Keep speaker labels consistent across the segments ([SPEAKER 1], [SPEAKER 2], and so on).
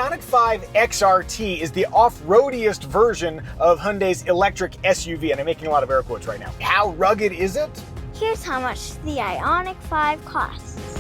[SPEAKER 1] IONIQ 5 XRT is the off-roadiest version of Hyundai's electric SUV, and I'm making a lot of air quotes right now. How rugged is it?
[SPEAKER 2] Here's how much the IONIQ 5 costs.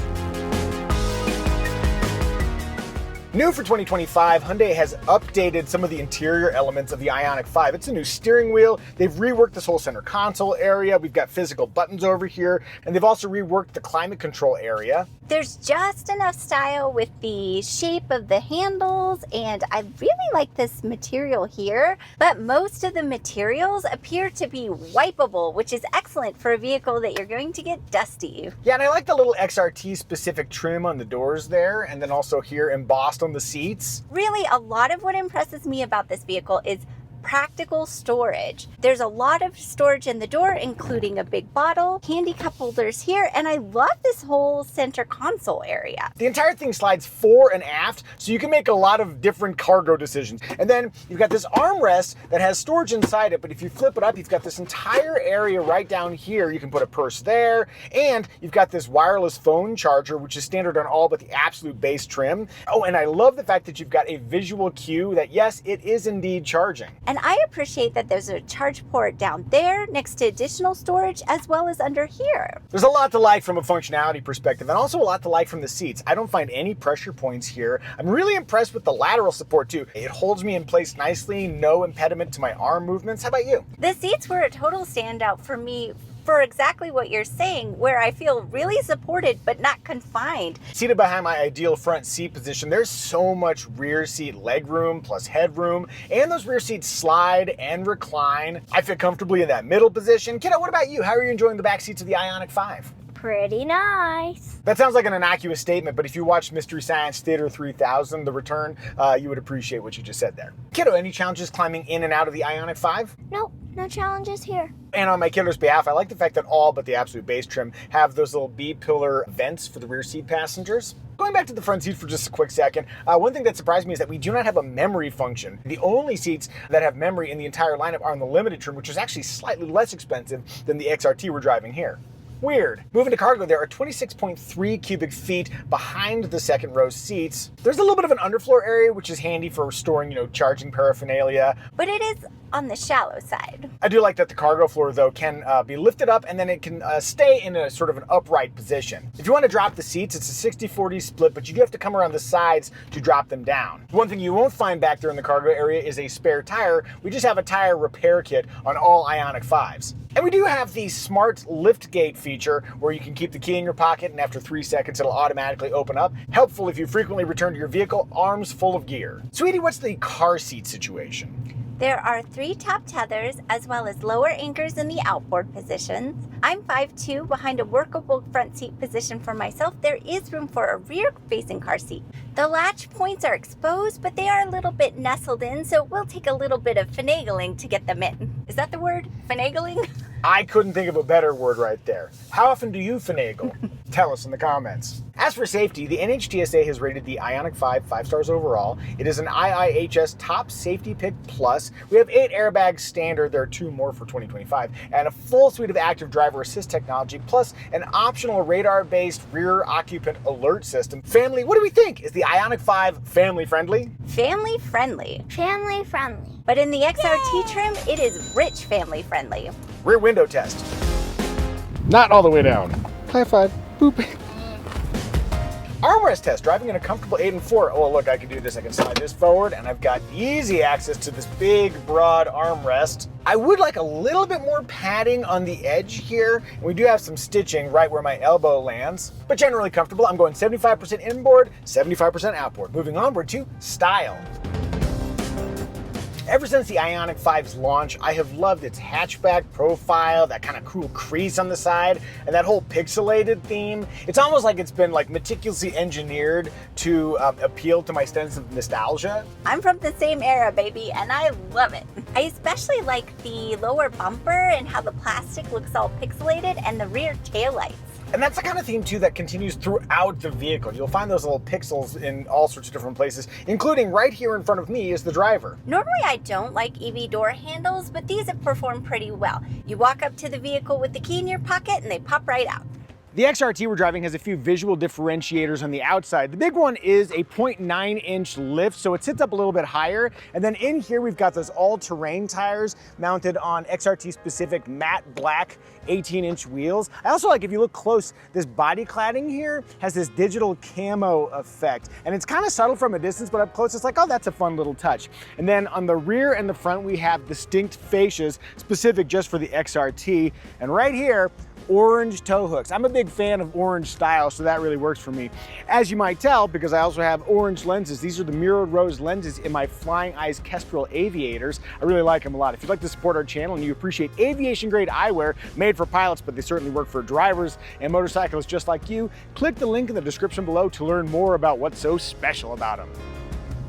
[SPEAKER 1] New for 2025, Hyundai has updated some of the interior elements of the IONIQ 5. It's a new steering wheel. They've reworked this whole center console area. We've got physical buttons over here, and they've also reworked the climate control area.
[SPEAKER 3] There's just enough style with the shape of the handles, and I really like this material here, but most of the materials appear to be wipeable, which is excellent for a vehicle that you're going to get dusty.
[SPEAKER 1] Yeah, and I like the little XRT specific trim on the doors there, and then also here embossed on the seats.
[SPEAKER 3] Really, a lot of what impresses me about this vehicle is practical storage. There's a lot of storage in the door, including a big bottle, handy cup holders here, and I love this whole center console area.
[SPEAKER 1] The entire thing slides fore and aft, so you can make a lot of different cargo decisions. And then you've got this armrest that has storage inside it, but if you flip it up, you've got this entire area right down here. You can put a purse there, and you've got this wireless phone charger, which is standard on all but the absolute base trim. Oh, and I love the fact that you've got a visual cue that, yes, it is indeed charging.
[SPEAKER 3] And I appreciate that there's a charge port down there next to additional storage, as well as under here.
[SPEAKER 1] There's a lot to like from a functionality perspective, and also a lot to like from the seats. I don't find any pressure points here. I'm really impressed with the lateral support too. It holds me in place nicely, no impediment to my arm movements. How about you?
[SPEAKER 3] The seats were a total standout for me, for exactly what you're saying, where I feel really supported but not confined.
[SPEAKER 1] Seated behind my ideal front seat position, there's so much rear seat legroom plus headroom, and those rear seats slide and recline. I fit comfortably in that middle position. Kiddo, what about you? How are you enjoying the back seats of the IONIQ 5?
[SPEAKER 2] Pretty nice.
[SPEAKER 1] That sounds like an innocuous statement, but if you watched Mystery Science Theater 3000, The Return, you would appreciate what you just said there. Kiddo, any challenges climbing in and out of the IONIQ 5?
[SPEAKER 2] Nope, no challenges here.
[SPEAKER 1] And on my kiddo's behalf, I like the fact that all but the absolute base trim have those little B-pillar vents for the rear seat passengers. Going back to the front seat for just a quick second, one thing that surprised me is that we do not have a memory function. The only seats that have memory in the entire lineup are on the limited trim, which is actually slightly less expensive than the XRT we're driving here. Weird. Moving to cargo, there are 26.3 cubic feet behind the second row seats. There's a little bit of an underfloor area, which is handy for storing, charging paraphernalia.
[SPEAKER 3] But it is on the shallow side.
[SPEAKER 1] I do like that the cargo floor, though, can be lifted up and then it can stay in a sort of an upright position. If you want to drop the seats, it's a 60-40 split, but you do have to come around the sides to drop them down. One thing you won't find back there in the cargo area is a spare tire. We just have a tire repair kit on all IONIQ 5s. And we do have the smart lift gate feature where you can keep the key in your pocket and after 3 seconds it'll automatically open up. Helpful if you frequently return to your vehicle arms full of gear. Sweetie, what's the car seat situation?
[SPEAKER 3] There are 3 top tethers as well as lower anchors in the outboard positions. I'm 5'2", behind a workable front seat position for myself. There is room for a rear-facing car seat. The latch points are exposed, but they are a little bit nestled in, so it will take a little bit of finagling to get them in. Is that the word? Finagling?
[SPEAKER 1] I couldn't think of a better word right there. How often do you finagle? Tell us in the comments. As for safety, the NHTSA has rated the IONIQ 5 5 stars overall. It is an IIHS Top Safety Pick Plus. We have 8 airbags standard. There are 2 more for 2025, and a full suite of active driver assist technology, plus an optional radar-based rear occupant alert system. Family, what do we think? Is the IONIQ 5 family friendly?
[SPEAKER 3] Family friendly.
[SPEAKER 2] Family friendly.
[SPEAKER 3] But in the XRT trim, it is rich family friendly.
[SPEAKER 1] Rear window test. Not all the way down. High five. Boop. Armrest test, driving in a comfortable 8 and 4. Oh, look, I can do this. I can slide this forward, and I've got easy access to this big, broad armrest. I would like a little bit more padding on the edge here. We do have some stitching right where my elbow lands, but generally comfortable. I'm going 75% inboard, 75% outboard. Moving onward to style. Ever since the IONIQ 5's launch, I have loved its hatchback profile, that kind of cool crease on the side, and that whole pixelated theme. It's almost like it's been meticulously engineered to appeal to my sense of nostalgia.
[SPEAKER 3] I'm from the same era, baby, and I love it. I especially like the lower bumper and how the plastic looks all pixelated, and the rear taillights.
[SPEAKER 1] And that's the kind of theme, too, that continues throughout the vehicle. You'll find those little pixels in all sorts of different places, including right here in front of me as the driver.
[SPEAKER 3] Normally, I don't like EV door handles, but these have performed pretty well. You walk up to the vehicle with the key in your pocket, and they pop right out.
[SPEAKER 1] The XRT we're driving has a few visual differentiators on the outside. The big one is a 0.9-inch lift, so it sits up a little bit higher. And then in here, we've got those all-terrain tires mounted on XRT-specific matte black 18-inch wheels. I also like, if you look close, this body cladding here has this digital camo effect. And it's kind of subtle from a distance, but up close, it's like, oh, that's a fun little touch. And then on the rear and the front, we have distinct fascias specific just for the XRT. And right here, orange tow hooks. I'm a big fan of orange style, so that really works for me. As you might tell, because I also have orange lenses, these are the mirrored rose lenses in my Flying Eyes Kestrel Aviators. I really like them a lot. If you'd like to support our channel and you appreciate aviation grade eyewear made for pilots, but they certainly work for drivers and motorcyclists just like you, click the link in the description below to learn more about what's so special about them.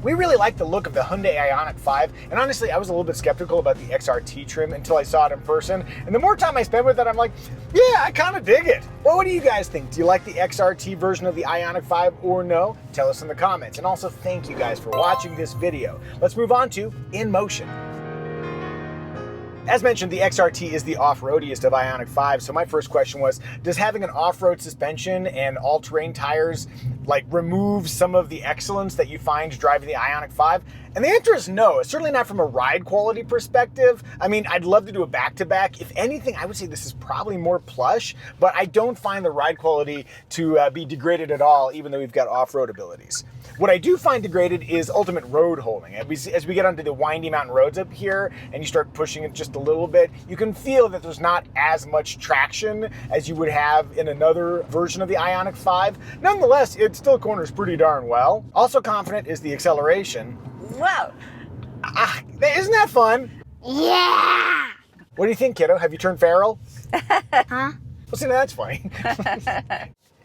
[SPEAKER 1] We really like the look of the Hyundai IONIQ 5, and honestly, I was a little bit skeptical about the XRT trim until I saw it in person, and the more time I spent with it, I'm like, yeah, I kind of dig it. Well, what do you guys think? Do you like the XRT version of the IONIQ 5 or no? Tell us in the comments, and also thank you guys for watching this video. Let's move on to In Motion. As mentioned, the XRT is the off-roadiest of IONIQ 5, so my first question was, does having an off-road suspension and all-terrain tires like remove some of the excellence that you find driving the IONIQ 5? And the answer is no. It's certainly not from a ride quality perspective. I mean, I'd love to do a back-to-back. If anything, I would say this is probably more plush, but I don't find the ride quality to be degraded at all, even though we've got off-road abilities. What I do find degraded is ultimate road holding. As we get onto the windy mountain roads up here and you start pushing it just a little bit, you can feel that there's not as much traction as you would have in another version of the IONIQ 5. Nonetheless, it still corners pretty darn well. Also confident is the acceleration.
[SPEAKER 3] Whoa!
[SPEAKER 1] Isn't that fun?
[SPEAKER 2] Yeah!
[SPEAKER 1] What do you think, kiddo? Have you turned feral?
[SPEAKER 2] Huh?
[SPEAKER 1] Well, see, that's funny.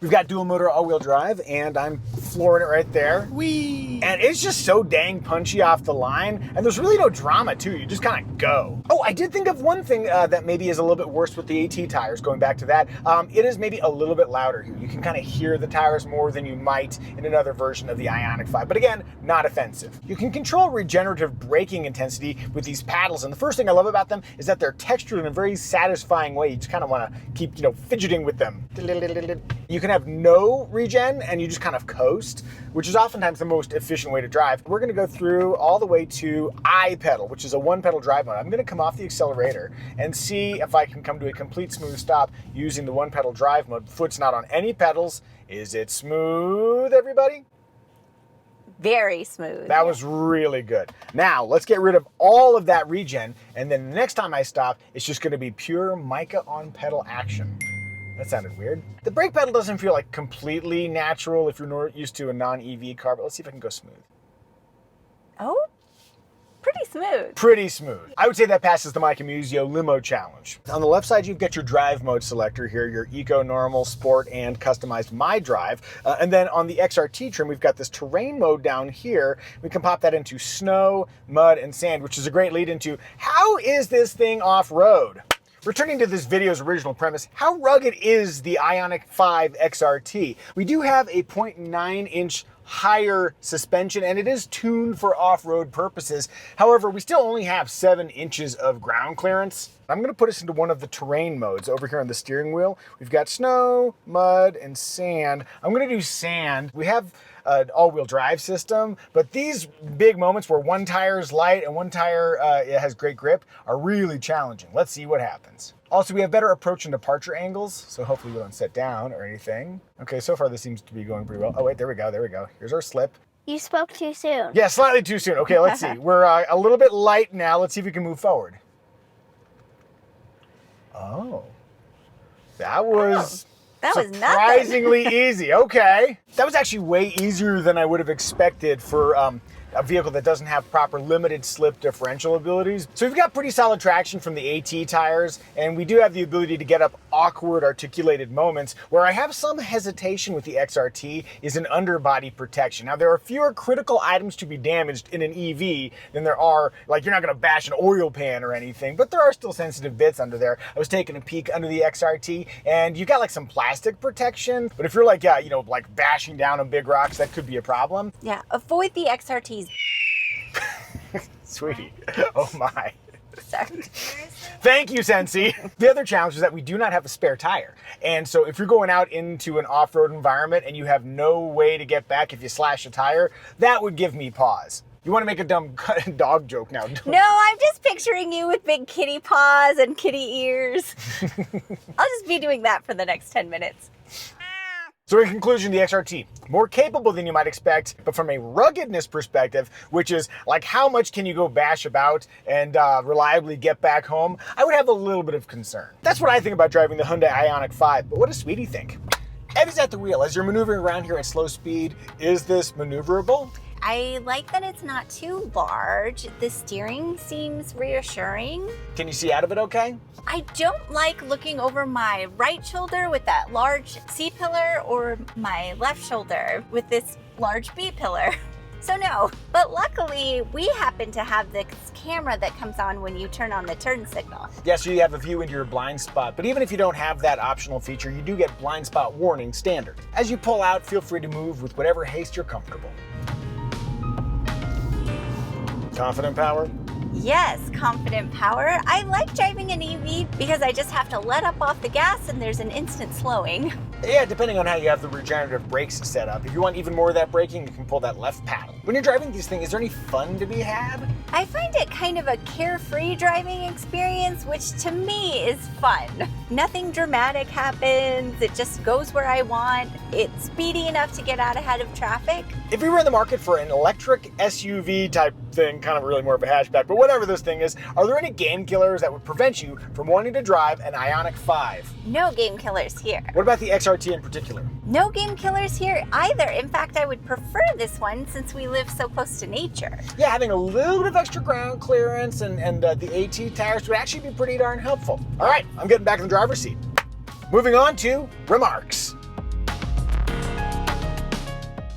[SPEAKER 1] We've got dual motor all-wheel drive, and I'm flooring it right there. Whee! And it's just so dang punchy off the line, and there's really no drama, too. You just kind of go. Oh, I did think of one thing that maybe is a little bit worse with the AT tires, going back to that. It is maybe a little bit louder here. You can kind of hear the tires more than you might in another version of the IONIQ 5, but again, not offensive. You can control regenerative braking intensity with these paddles, and the first thing I love about them is that they're textured in a very satisfying way. You just kind of want to keep, fidgeting with them. You can have no regen and you just kind of coast, which is oftentimes the most efficient way to drive. We're gonna go through all the way to I pedal, which is a one pedal drive mode. I'm gonna come off the accelerator and see if I can come to a complete smooth stop using the one pedal drive mode. Foot's not on any pedals. Is it smooth, everybody?
[SPEAKER 3] Very smooth.
[SPEAKER 1] That was really good. Now, let's get rid of all of that regen, and then the next time I stop, it's just gonna be pure Micah on pedal action. That sounded weird. The brake pedal doesn't feel like completely natural if you're used to a non-EV car, but let's see if I can go smooth.
[SPEAKER 3] Oh, pretty smooth.
[SPEAKER 1] Pretty smooth. I would say that passes the Micah Muzio Limo Challenge. On the left side, you've got your drive mode selector here, your Eco, Normal, Sport, and customized My Drive. And then on the XRT trim, we've got this terrain mode down here. We can pop that into snow, mud, and sand, which is a great lead into how is this thing off-road? Returning to this video's original premise, how rugged is the IONIQ 5 XRT? We do have a 0.9-inch higher suspension, and it is tuned for off-road purposes. However, we still only have 7 inches of ground clearance. I'm gonna put us into one of the terrain modes over here on the steering wheel. We've got snow, mud, and sand. I'm gonna do sand. We have an all-wheel drive system, but these big moments where one tire is light and one tire has great grip are really challenging. Let's see what happens. Also, we have better approach and departure angles, so hopefully we don't set down or anything. Okay, so far this seems to be going pretty well. Oh wait, there we go, there we go. Here's our slip.
[SPEAKER 2] You spoke too soon.
[SPEAKER 1] Yeah, slightly too soon. Okay, let's see. We're a little bit light now. Let's see if we can move forward. Oh, that was...
[SPEAKER 3] That was nothing.
[SPEAKER 1] Surprisingly easy. Okay. That was actually way easier than I would have expected for a vehicle that doesn't have proper limited slip differential abilities. So we've got pretty solid traction from the AT tires, and we do have the ability to get up awkward articulated moments. Where I have some hesitation with the XRT is in underbody protection. Now, there are fewer critical items to be damaged in an EV than there are, like, you're not gonna bash an oil pan or anything, but there are still sensitive bits under there. I was taking a peek under the XRT, and you got like some plastic protection, but if you're like, yeah, like bashing down on big rocks, that could be a problem.
[SPEAKER 3] Yeah, avoid the XRTs.
[SPEAKER 1] Sweetie, oh my.
[SPEAKER 3] Sorry.
[SPEAKER 1] Thank you, Sensi. The other challenge is that we do not have a spare tire. And so if you're going out into an off-road environment and you have no way to get back if you slash a tire, that would give me pause. You want to make a dumb dog joke now?
[SPEAKER 3] No, I'm just picturing you with big kitty paws and kitty ears. I'll just be doing that for the next 10 minutes.
[SPEAKER 1] So in conclusion, the XRT, more capable than you might expect, but from a ruggedness perspective, which is like how much can you go bash about and reliably get back home, I would have a little bit of concern. That's what I think about driving the Hyundai IONIQ 5, but what does Sweetie think? Evie's at the wheel. As you're maneuvering around here at slow speed, is this maneuverable?
[SPEAKER 3] I like that it's not too large. The steering seems reassuring.
[SPEAKER 1] Can you see out of it okay?
[SPEAKER 3] I don't like looking over my right shoulder with that large C-pillar or my left shoulder with this large B-pillar. So no, but luckily we happen to have this camera that comes on when you turn on the turn signal.
[SPEAKER 1] Yeah, so you have a view into your blind spot, but even if you don't have that optional feature, you do get blind spot warning standard. As you pull out, feel free to move with whatever haste you're comfortable. Confident power?
[SPEAKER 3] Yes, confident power. I like driving an EV because I just have to let up off the gas and there's an instant slowing.
[SPEAKER 1] Yeah, depending on how you have the regenerative brakes set up. If you want even more of that braking, you can pull that left paddle. When you're driving these things, is there any fun to be had?
[SPEAKER 3] I find it kind of a carefree driving experience, which to me is fun. Nothing dramatic happens. It just goes where I want. It's speedy enough to get out ahead of traffic.
[SPEAKER 1] If we were in the market for an electric SUV type thing, kind of really more of a hatchback, but whatever this thing is, are there any game killers that would prevent you from wanting to drive an IONIQ 5?
[SPEAKER 3] No game killers here.
[SPEAKER 1] What about the XRT in particular?
[SPEAKER 3] No game killers here either. In fact, I would prefer this one since we live so close to nature.
[SPEAKER 1] Yeah, having a little bit of extra ground clearance and the AT tires would actually be pretty darn helpful. All right, I'm getting back in the driver's seat. Moving on to remarks.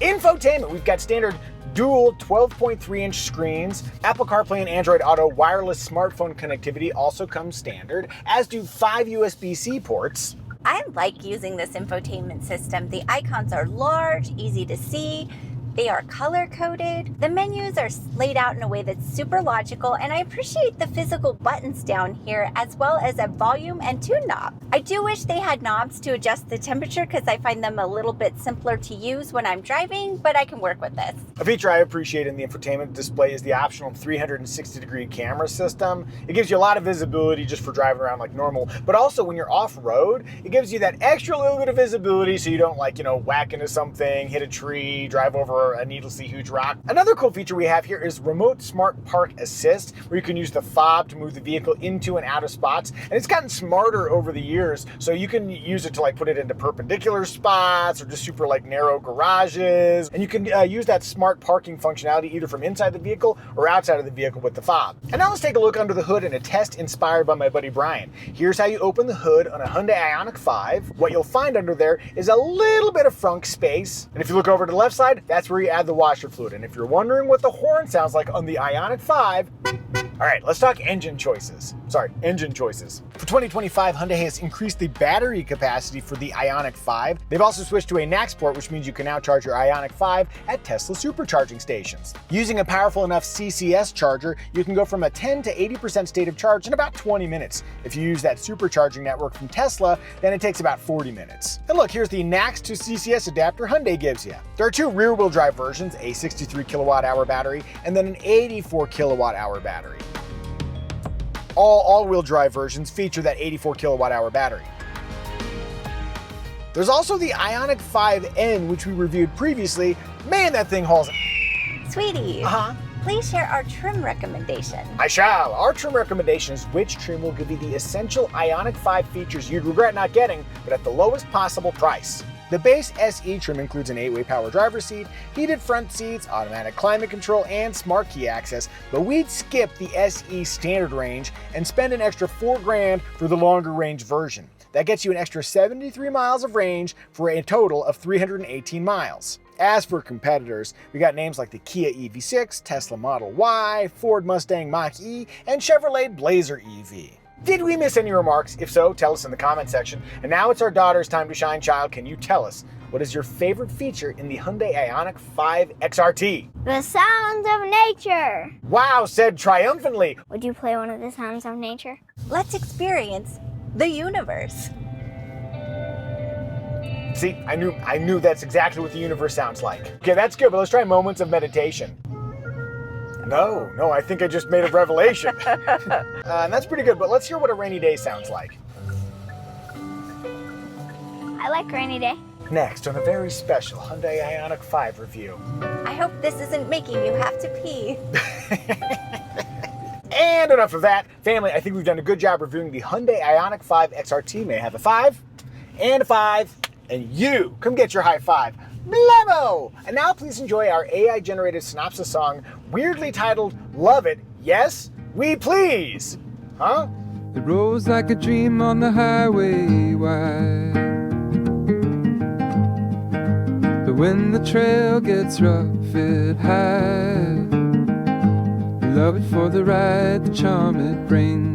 [SPEAKER 1] Infotainment, we've got standard dual 12.3-inch screens. Apple CarPlay and Android Auto wireless smartphone connectivity also comes standard, as do 5 USB-C ports.
[SPEAKER 3] I like using this infotainment system. The icons are large, easy to see. They are color-coded. The menus are laid out in a way that's super logical, and I appreciate the physical buttons down here, as well as a volume and tune knob. I do wish they had knobs to adjust the temperature because I find them a little bit simpler to use when I'm driving, but I can work with this.
[SPEAKER 1] A feature I appreciate in the infotainment display is the optional 360-degree camera system. It gives you a lot of visibility just for driving around like normal, but also when you're off-road, it gives you that extra little bit of visibility so you don't whack into something, hit a tree, drive over a needlessly huge rock. Another cool feature we have here is Remote Smart Park Assist, where you can use the fob to move the vehicle into and out of spots. And it's gotten smarter over the years, so you can use it to put it into perpendicular spots or just super narrow garages. And you can use that smart parking functionality either from inside the vehicle or outside of the vehicle with the fob. And now let's take a look under the hood in a test inspired by my buddy Brian. Here's how you open the hood on a Hyundai IONIQ 5. What you'll find under there is a little bit of frunk space. And if you look over to the left side, that's where you add the washer fluid. And if you're wondering what the horn sounds like on the IONIQ 5, all right, let's talk engine choices. For 2025, Hyundai has increased the battery capacity for the IONIQ 5. They've also switched to a NACS port, which means you can now charge your IONIQ 5 at Tesla supercharging stations. Using a powerful enough CCS charger, you can go from a 10 to 80% state of charge in about 20 minutes. If you use that supercharging network from Tesla, then it takes about 40 minutes. And look, here's the NACS to CCS adapter Hyundai gives you. There are 2 rear-wheel drive versions, a 63 kilowatt-hour battery and then an 84 kilowatt-hour battery. All all-wheel drive versions feature that 84 kilowatt-hour battery. There's also the IONIQ 5N, which we reviewed previously. Man, that thing hauls.
[SPEAKER 3] Sweetie, please share our trim recommendation.
[SPEAKER 1] I shall. Our trim recommendation is which trim will give you the essential IONIQ 5 features you'd regret not getting, but at the lowest possible price. The base SE trim includes an 8-way power driver's seat, heated front seats, automatic climate control, and smart key access, but we'd skip the SE standard range and spend an extra $4,000 for the longer range version. That gets you an extra 73 miles of range for a total of 318 miles. As for competitors, we got names like the Kia EV6, Tesla Model Y, Ford Mustang Mach-E, and Chevrolet Blazer EV. Did we miss any remarks? If so, tell us in the comment section. And now it's our daughter's time to shine. Child, can you tell us what is your favorite feature in the Hyundai IONIQ 5 XRT?
[SPEAKER 2] The sounds of nature.
[SPEAKER 1] Wow, said triumphantly.
[SPEAKER 2] Would you play one of the sounds of nature?
[SPEAKER 3] Let's experience the universe.
[SPEAKER 1] See, I knew that's exactly what the universe sounds like. Okay, that's good, but let's try moments of meditation. No, I think I just made a revelation. And that's pretty good, but let's hear what a rainy day sounds like.
[SPEAKER 2] I like rainy day.
[SPEAKER 1] Next on a very special Hyundai IONIQ 5 review.
[SPEAKER 3] I hope this isn't making you have to pee.
[SPEAKER 1] And enough of that. Family, I think we've done a good job reviewing the Hyundai IONIQ 5 XRT. May I have a 5 and a 5, and you come get your high five. Blammo! And now please enjoy our AI-generated synopsis song, weirdly titled Love It, Yes, We Please. Huh?
[SPEAKER 4] It rolls like a dream on the highway wide. But when the trail gets rough, it hides. Love it for the ride, the charm it brings.